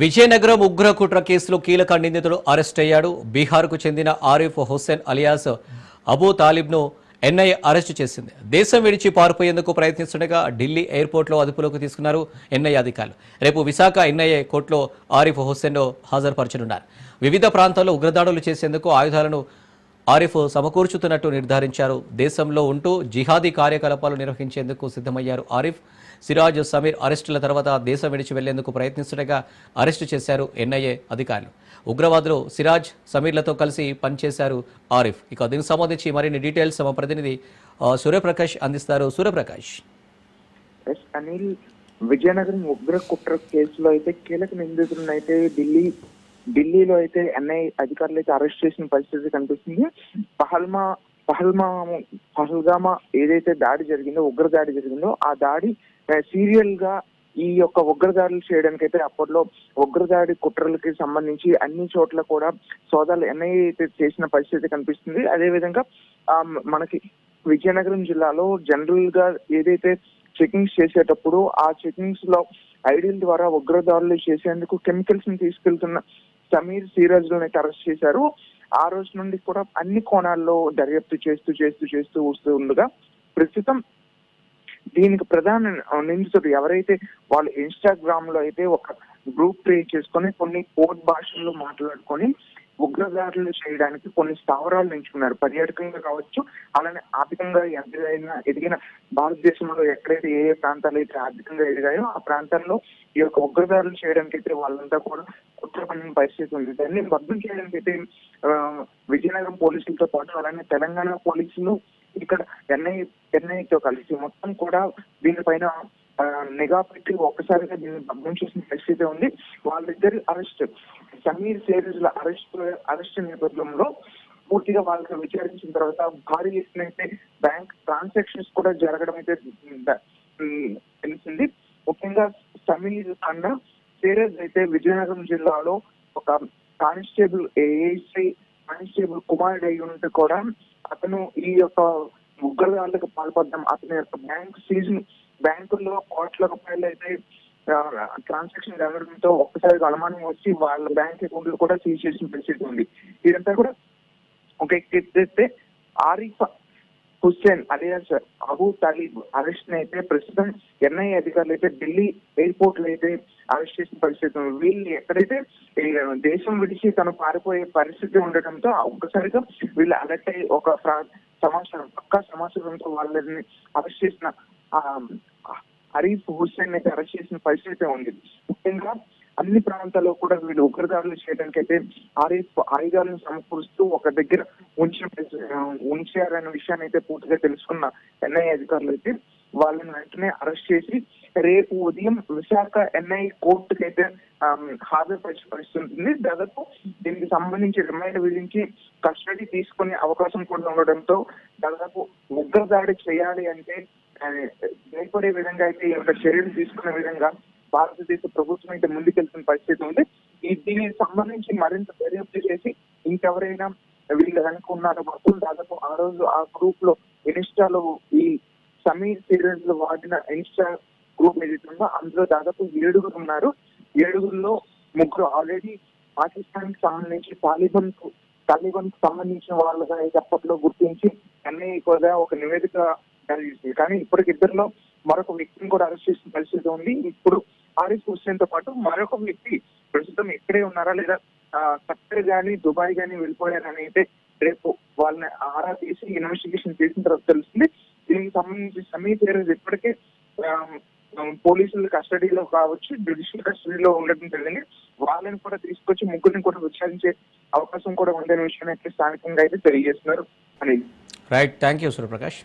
విజయనగరం ఉగ్ర కుట్ర కేసులో కీలక నిందితుడు అరెస్ట్ అయ్యాడు. బీహార్కు చెందిన ఆరిఫ్ హుస్సేన్ అలియాస్ అబూ తాలిబ్ను ఎన్ఐఏ అరెస్టు చేసింది. దేశం విడిచి పారిపోయేందుకు ప్రయత్నిస్తుండగా ఢిల్లీ ఎయిర్పోర్ట్లో అదుపులోకి తీసుకున్నారు ఎన్ఐఏ అధికారులు. రేపు విశాఖ ఎన్ఐఏ కోర్టులో ఆరిఫ్ హుస్సేన్ను హాజరుపరచనున్నారు. వివిధ ప్రాంతాల్లో ఉగ్రదాడులు చేసేందుకు ఆయుధాలను ఆరిఫ్ సమకూర్చుతున్నట్టు నిర్ధారించారు. దేశంలో ఉంటూ జిహాదీ కార్యకలాపాలు నిర్వహించేందుకు సిద్ధమయ్యారు ఆరిఫ్. సిరాజ్, సమీర్ అరెస్టుల తర్వాత దేశం విడిచి వెళ్లేందుకు ప్రయత్నిస్తుండగా అరెస్టు చేశారు ఎన్ఐఏ అధికారులు. ఉగ్రవాదులు సిరాజ్, సమీర్లతో కలిసి పనిచేశారు ఆరిఫ్. ఇక దీనికి సంబంధించి మరిన్ని డీటెయిల్స్ మా ప్రతినిధి సూర్యప్రకాష్ అందిస్తారు. సూర్యప్రకాష్. అనిల్, విజయనగరం ఉగ్ర కుట్ర కేసులో అయితే కీలక నిందితులను అయితే ఢిల్లీలో అయితే ఎన్ఐఏ అధికారులు అయితే అరెస్ట్ చేసిన పరిస్థితి కనిపిస్తుంది. పహల్గామా ఏదైతే దాడి జరిగిందో, ఉగ్ర దాడి జరిగిందో, ఆ దాడి సీరియల్ గా ఈ యొక్క ఉగ్రదాడులు చేయడానికి అయితే అప్పట్లో ఉగ్రదాడి కుట్రలకి సంబంధించి అన్ని చోట్ల కూడా సోదాలు ఎన్ఐఏ అయితే చేసిన పరిస్థితి కనిపిస్తుంది. అదే విధంగా మనకి విజయనగరం జిల్లాలో జనరల్ గా ఏదైతే చెకింగ్స్ చేసేటప్పుడు ఆ చెకింగ్స్ లో ఐడీల ద్వారా ఉగ్రదాడులు చేసేందుకు కెమికల్స్ ని తీసుకెళ్తున్న సమీర్, సిరాజ్ లను అయితే అరెస్ట్ చేశారు. ఆ రోజు నుండి కూడా అన్ని కోణాల్లో దర్యాప్తు చేస్తూ వస్తూ ఉండగా ప్రస్తుతం దీనికి ప్రధాన నిందితుడు ఎవరైతే వాళ్ళు ఇన్స్టాగ్రామ్ లో అయితే ఒక గ్రూప్ క్రియేట్ చేసుకొని కొన్ని కోడ్ భాషల్లో మాట్లాడుకొని ఉగ్రదాడులు చేయడానికి కొన్ని స్థావరాలు ఎంచుకున్నారు. పర్యాటకంగా కావచ్చు, అలానే ఆర్థికంగా ఎదిగిన భారతదేశంలో ఎక్కడైతే ఏ ప్రాంతాలు అయితే ఆర్థికంగా ఎదిగాయో ఆ ప్రాంతాల్లో ఈ యొక్క ఉగ్రదాడులు చేయడానికి అయితే వాళ్ళంతా కూడా కుట్ర పడిన పరిస్థితి ఉంది. దాన్ని భద్రం చేయడానికి అయితే విజయనగరం పోలీసులతో పాటు అలానే తెలంగాణ పోలీసులు ఇక్కడ ఎన్ఐతో కలిసి మొత్తం కూడా దీనిపైన నిఘా పెట్టి ఒక్కసారిగా దీన్ని భగ్నం చేసిన పరిస్థితి ఉంది. వాళ్ళిద్దరి అరెస్ట్, సమీర్, సిరాజ్ అరెస్ట్ నేపథ్యంలో పూర్తిగా వాళ్ళకి విచారించిన తర్వాత భారీ ఎత్తున అయితే బ్యాంక్ ట్రాన్సాక్షన్స్ కూడా జరగడం అయితే తెలిసింది. ముఖ్యంగా సమీర్ కన్నా సిరాజ్ అయితే విజయనగరం జిల్లాలో ఒక కానిస్టేబుల్, ఏఎస్ఐ కానిస్టేబుల్ కుమారుడు అయి ఉంటే కూడా అతను ఈ యొక్క ఉగ్రదాడులకు పాల్పడ్డం, అతని యొక్క బ్యాంకుల్లో కోట్ల రూపాయలు అయితే ట్రాన్సాక్షన్ జరగడంతో ఒక్కసారిగా అనుమానం వచ్చి వాళ్ళ బ్యాంక్ అకౌంట్లు కూడా సీజ్ చేసిన పరిస్థితి ఉంది. ఇదంతా కూడా ఒక ఎత్తేస్తే ఆరిఫ్ హుస్సేన్ అలియాస్ అబూ తాలిబ్ అరెస్ట్ అయితే ప్రస్తుతం ఎన్ఐఏ అధికారులు అయితే ఢిల్లీ ఎయిర్పోర్ట్ లో అయితే అరెస్ట్ చేసిన పరిస్థితి ఉంది. వీళ్ళు ఎక్కడైతే దేశం విడిచి తను పారిపోయే పరిస్థితి ఉండటంతో ఒక్కసారిగా వీళ్ళు అలర్ట్ అయ్యి ఒక పక్కా సమాచారంతో వాళ్ళని అరెస్ట్ చేసిన ఆరిఫ్ హుస్సేన్ అయితే అరెస్ట్ చేసిన పరిస్థితి ఉంది. ముఖ్యంగా అన్ని ప్రాంతాల్లో కూడా వీళ్ళు ఉగ్రదాడులు చేయడానికి అయితే ఆరిఫ్ ఆయుధాలను సమకూరుస్తూ ఒక దగ్గర ఉంచారనే విషయాన్ని అయితే పూర్తిగా తెలుసుకున్న ఎన్ఐఏ అధికారులు అయితే వాళ్ళని వెంటనే అరెస్ట్ చేసి రేపు ఉదయం విశాఖ ఎన్ఐఏ కోర్టుకి అయితే హాజరుపరిచే పరిస్థితి ఉంటుంది. దాదాపు దీనికి సంబంధించి రిమైండ్ విధించి కస్టడీ తీసుకునే అవకాశం కూడా ఉండడంతో దాదాపు ఉగ్రదాడి చేయాలి అంటే భయపడే విధంగా అయితే ఈ యొక్క చర్యలు తీసుకునే విధంగా భారతదేశ ప్రభుత్వం అయితే ముందుకెళ్తున్న పరిస్థితి ఉంది. దీనికి సంబంధించి మరింత దర్యాప్తు చేసి ఇంకెవరైనా వీళ్ళు వెనక ఉన్నారో మొత్తం దాదాపు ఆ రోజు ఆ గ్రూప్ లో ఇన్స్టాలో ఈ సమీర్, సిరాజ్ లో వాడిన ఇన్స్టా గ్రూప్ ఏదైతుందో అందులో దాదాపు 7 ఉన్నారు. 7లో 3 ఆల్రెడీ పాకిస్తాన్ కి సంబంధించి తాలిబాన్ కు సంబంధించిన వాళ్ళగా అయితే అప్పట్లో గుర్తించి ఎన్ఐఏ కూడా ఒక నివేదిక జరిగింది. కానీ ఇప్పటికి 2లో మరొక వ్యక్తిని కూడా అరెస్ట్ చేసిన పరిస్థితి ఉంది. ఇప్పుడు ఆరిఫ్ హుస్సేన్ తో పాటు మరొక వ్యక్తి ప్రస్తుతం ఇక్కడే ఉన్నారా లేదా ఖత్తర్ గానీ దుబాయ్ గానీ వెళ్ళిపోయారని అయితే రేపు వాళ్ళని ఆరా తీసి ఇన్వెస్టిగేషన్ చేసిన తర్వాత తెలుస్తుంది. దీనికి సంబంధించి సమీర్, సిరాజ్ ఇప్పటికే పోలీసుల కస్టడీలో కావచ్చు, జ్యుడిషియల్ కస్టడీలో ఉండడం జరిగింది. వాళ్ళని కూడా తీసుకొచ్చి 3 కూడా విచారించే అవకాశం కూడా ఉందనే విషయాన్ని అయితే స్థానికంగా అయితే తెలియజేస్తున్నారు అని. Right, thank you Suryaprakash.